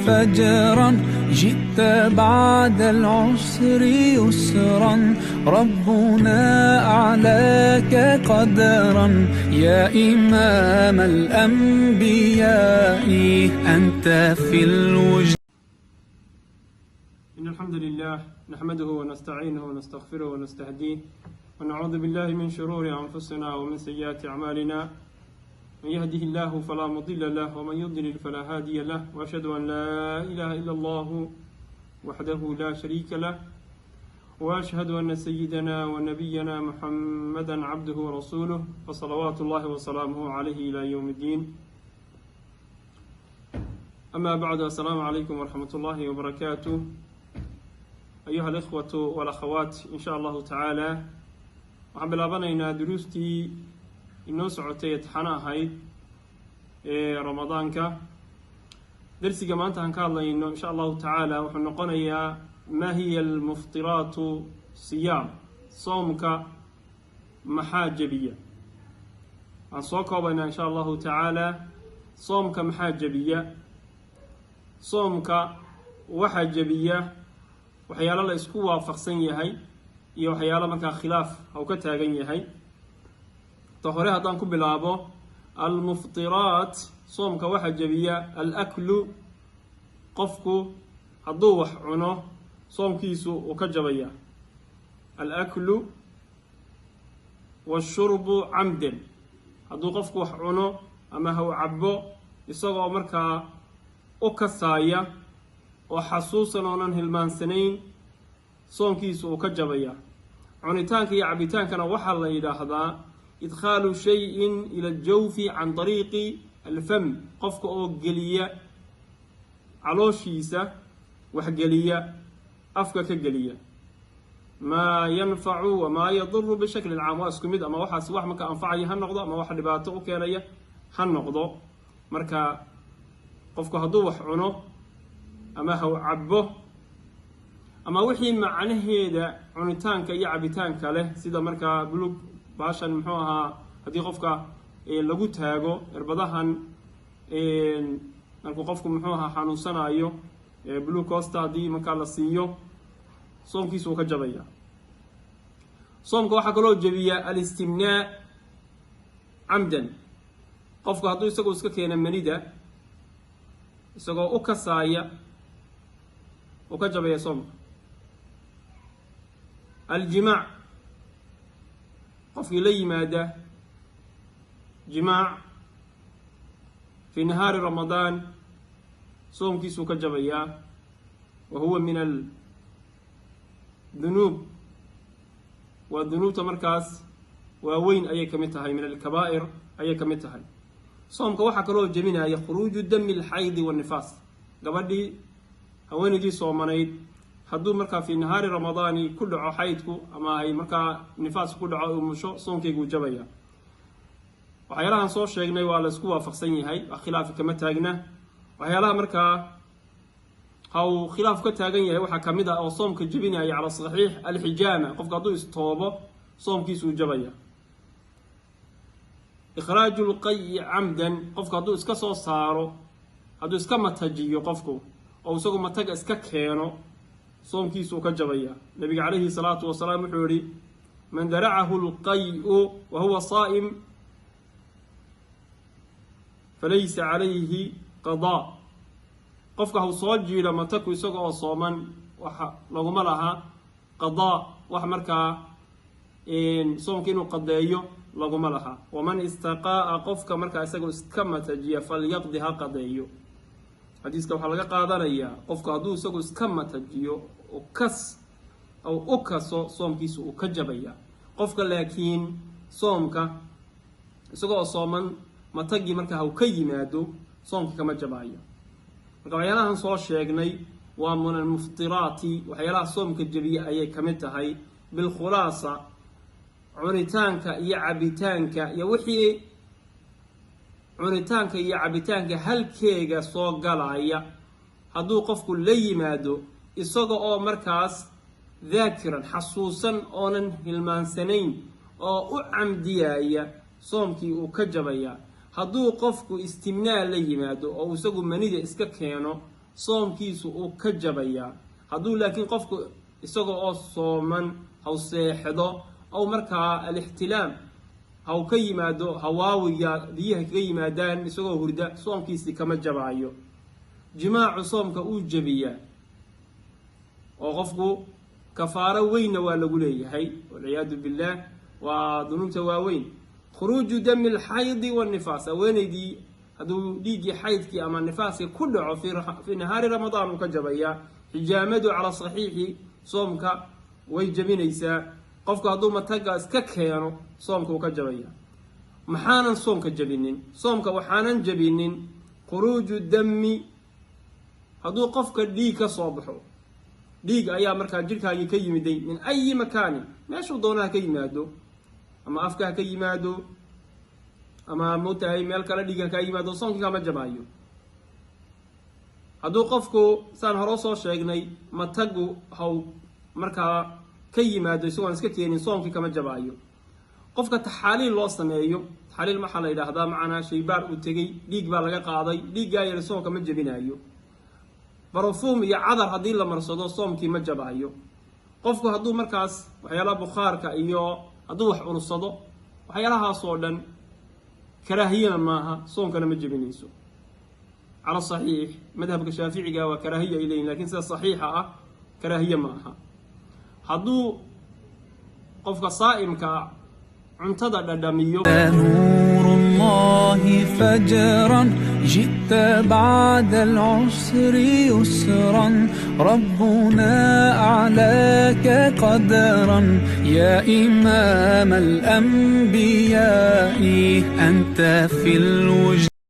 فجرا جئت بعد العسر يسرا ربنا أعلاك قدرا يا إمام الأنبياء أنت في الوجود. إن الحمد لله نحمده ونستعينه ونستغفره ونستهديه ونعوذ بالله من شرور أنفسنا ومن سيئات أعمالنا من يهده الله فلا مضل له ومن يضلل فلا هادي له وأشهد أن لا إله إلا الله وحده لا شريك له وأشهد أن سيدنا ونبينا محمدا عبده ورسوله وصلوات الله وسلامه عليه إلى يوم الدين. أما بعد، السلام عليكم ورحمة الله وبركاته أيها الإخوة والأخوات. إن شاء الله تعالى waxaan bilaabanaynaa duruustii inoo socotay imtixaano ahayd ee ramadaanka. darsiga maanta aan ka hadlayno insha allahu tacaala wuxuu noqonayaa maa hiya almuftiraatu siyaam, soomka maxaa jebiya. aan soo koobaynaa insha allahu tacaala soomka maxaa jebiya. soomka waxaa jebiya waxyaalo la isku waafaqsan yahay iyo waxyaalo markaa khilaaf uu ka taagan yahay. ta hore haddaan ku bilaabo almuftiraat, soomka waxaa jebiya alaklu, qofku hadduu wax cuno soomkiisu uu ka jabaya. alaklu washurbu camdan, hadduu qofku wax cuno ama ha u cabo isagoo markaa u kasaaya oo xasuusan oonan hilmaansanayn, soomkiisu uu ka jabaya. cunitaanka iyo cabitaankana waxaa la yidhaahdaa idkhaalu shayin ila aljawfi can dariiqi alfam, qofka oo geliya calooshiisa waxgeliya, afka ka geliya. maa yanfacu wamaa yaduru bishakli lcaam, waa isku mid, ama waxaas wax marka anfacaya ha noqdo ama wax dhibaato u keenaya ha noqdo. marka qofku hadduu wax cuno ama ha u cabo ama wixii macnaheeda cunitaanka iyo cabitaanka leh, sida markaa bulug baashan muxuu ahaa haddii qofka lagu taago irbadahan markuu qofku muxuu ahaa xanuunsanayo bulug costa haddii markaa la siiyo, soomkiisu uu ka jabaya. soomka waxaa kaloo jebiya alistimnaa camdan, qofku hadduu isagoo iska keena manida isagoo u kasaaya uu ka jabaya soomka. aljimaac, qofkii la yimaada jimaac fi nahaari ramadaan, soomkiisuu ka jabayaa. wa huwa min aldunuub, waa dunuubta markaas waaweyn ayay ka mid tahay, min alkabaa'ir ayay ka mid tahay. soomka waxaa kaloo jebinaya khuruuju dami alxaydi waannifaas, gabadhii haweenaydii soomanayd hadduu markaa fi nahaari ramadaani ku dhaco xaydku ama ay markaa nifaas ku dhaco umusho, soomkeyguu jabaya. waxyaalahan soo sheegnay waa la isku waafaqsan yahay, wax khilaafi kama taagna. waxyaalaha markaa ha uu khilaaf ka taagan yahay waxaa ka mid ah oo soomka jebinaya cala saxiix alxijaama, qofka hadduu istoobo soomkiisuu jabaya. ikhraaju lqayi camdan, qofka hadduu iska soo saaro, hadduu iska matajiyo qofku oo isagu mataga iska keeno, soomkiisuu ka jabaya. nabiga calayhi salaatu wasalaam wuxuu yihi man daracahu lqayu wa huwa saa'im falaysa calayhi qadaa, qofka hau soo jiidho mataku isaga oo sooman waxa laguma laha qadaa, wax markaa soomka inuu qadeeyo laguma laha. waman istaqaa'a, qofka markaa isagoo iska matajiya falyaqdi, ha qadeeyo. xadiiska waxaa laga qaadanayaa qofku hadduu isagu iska matajiyo u kaso, soomkiisu uu ka jabaya. qofka laakiin soomka isagoo sooman matagii markaa hau ka yimaado, soomka kama jabayo. marka waxyaalahan soo sheegnay waa min almuftiraati, waxyaalaha soomka jebiya ayay ka mid tahay. bilkhulaasa, cunitaanka iyo cabitaanka iyo wixii cunitaanka iyo cabitaanka halkeega soo galaya hadduu qofku la yimaado isaga oo markaas daakiran, xasuusan, oonan hilmaansanayn oo u camdiyaya, soomkii uu ka jabaya. hadduu qofku istimnaa la yimaado oo isagu manida iska keeno, soomkiisu uu ka jabayaa. hadduu laakiin qofku isaga oo sooman haw seexdo aw markaa alixtilaam haw ka yimaado hawaawiga biyaha kaga yimaadaan isagoo hurda, soomkiisii kama jabaayo. jimaacu soomka uu jabiyaa oo qofku kafaaro weynna waa lagu leeyahay, walciyaadu billaah, waa dunuubta waaweyn. khuruuju dami alxaydi waannifaas, haweenaydii hadduu dhiiggii xaydkii ama nifaaskii ku dhaco fii nahaari ramadaan uu ka jabayaa. xijaamadu cala saxiixi soomka way jabinaysaa. qofku hadduu mataga iska keeno soomka uu ka jabayaa. maxaanan soomka jabinin? soomka waxaanan jabinin khuruuju dami, hadduu qofka dhiig ka soo baxo, dhiig ayaa markaa jirhkaagii ka yimiday min ayi makaanin, meeshuu doonaha ka yimaado, ama afka ha ka yimaado, ama mutahay meel kale dhiig ha ka yimaado, soomkii kama jabaayo. hadduu qofku saan hore soo sheegnay matagu haw markaa ka yimaado isagoon iska keenin, soomkii kama jabaayo. qofka taxaaliil loo sameeyo, taxaaliil maxaa la yidhaahdaa, macnaa shaybaar uu tegey, dhiig baa laga qaaday, dhiiggaa yar soomka ma jabinaayo. barufuum iyo cadar haddii la marsado soomkii ma jabaayo. qofku hadduu markaas waxyaalaha bukhaarka iyo hadduu wax urursado, waxyaalahaasoo dhan karaahiyana maaha, soomkana ma jabinayso. cala saxiix madhabka shaaficiga waa karaahiya ay leeyihin, lakiin sida saxiixa ah karaahiye ma aha. hadduu qofka saa'imka cuntada dhadhamiyo نور الله فجرا جئت بعد العسر يسرا ربنا أعلاك قدرا يا إمام الأنبياء أنت في الوجود